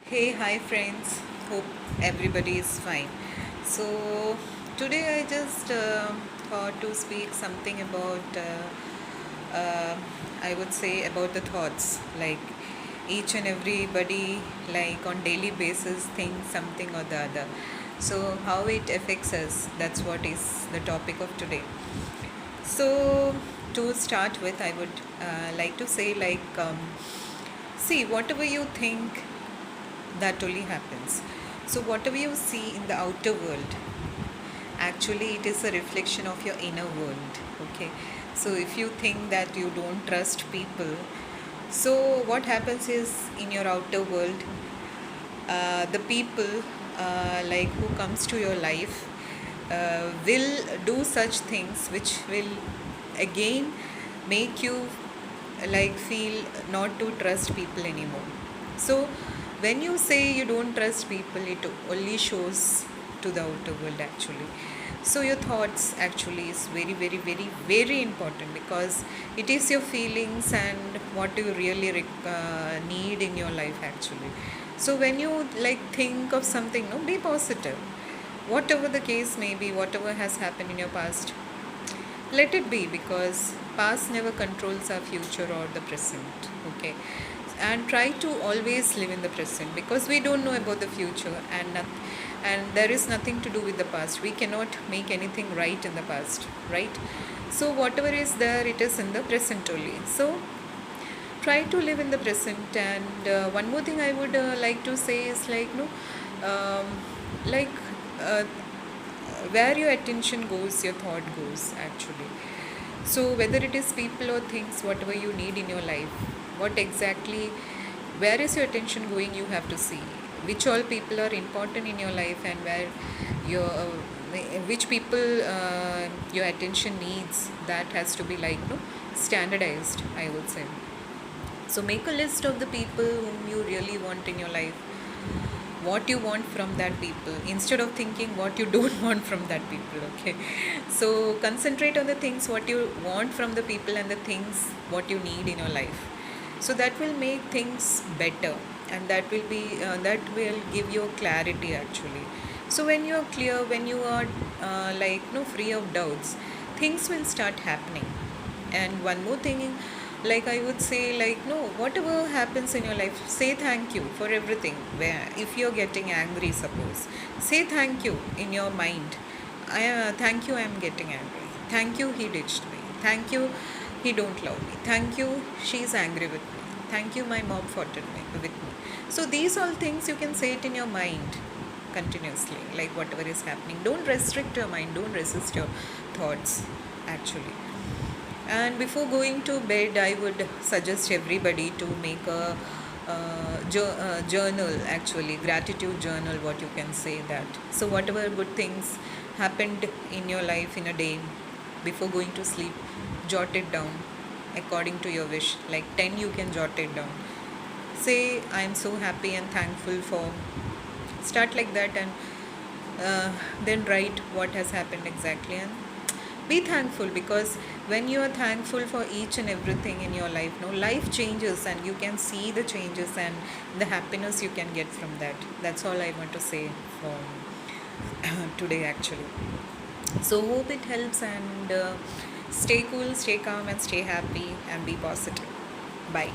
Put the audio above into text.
Hey, hi friends. Hope everybody is fine. So, today I just thought to speak something about, I would say, about the thoughts. Like each and everybody, like on daily basis, thinks something or the other. So, how it affects us, that's what is the topic of today. So, to start with, I would like to say, see, whatever you think that only happens. So, whatever you see in the outer world, actually, it is a reflection of your inner world. Okay, so if you think that you don't trust people, so what happens is in your outer world, the people like who comes to your life will do such things which will again make you like feel not to trust people anymore. So when you say you don't trust people, it only shows to the outer world actually. So your thoughts actually is very very very very important because it is your feelings and what you really need in your life actually. So when you like think of something, no, be positive. Whatever the case may be, whatever has happened in your past, let it be because past never controls our future or the present. Okay, and try to always live in the present because we don't know about the future and there is nothing to do with the past. We cannot make anything right in the past, right? So whatever is there, it is in the present only. So try to live in the present. And one more thing I would like to say is like no um, like uh, where your attention goes, your thought goes actually. So whether it is people or things, whatever you need in your life, what exactly, where is your attention going, you have to see which all people are important in your life and where your which people your attention needs. That has to be like no standardized, I would say. So make a list of the people whom you really want in your life, what you want from that people instead of thinking what you don't want from that people. Okay, so concentrate on the things what you want from the people and the things what you need in your life. So that will make things better and that will give you clarity actually. So when you are clear, when you are like no free of doubts, things will start happening. And one more thing, like I would say, like no, whatever happens in your life, say thank you for everything. Where if you're getting angry, suppose, say thank you in your mind. I thank you, I am getting angry. Thank you, he ditched me. Thank you, he don't love me. Thank you, she's angry with me. Thank you, my mom fought with me. So these all things you can say it in your mind continuously, like whatever is happening. Don't restrict your mind, don't resist your thoughts actually. And before going to bed, I would suggest everybody to make a journal, actually, gratitude journal, what you can say that. So, whatever good things happened in your life in a day, before going to sleep, jot it down according to your wish. Like 10, you can jot it down. Say, I am so happy and thankful for. Start like that and then write what has happened exactly and be thankful because when you are thankful for each and everything in your life, no, life changes and you can see the changes and the happiness you can get from that. That's all I want to say for today actually. So hope it helps and stay cool, stay calm and stay happy and be positive. Bye.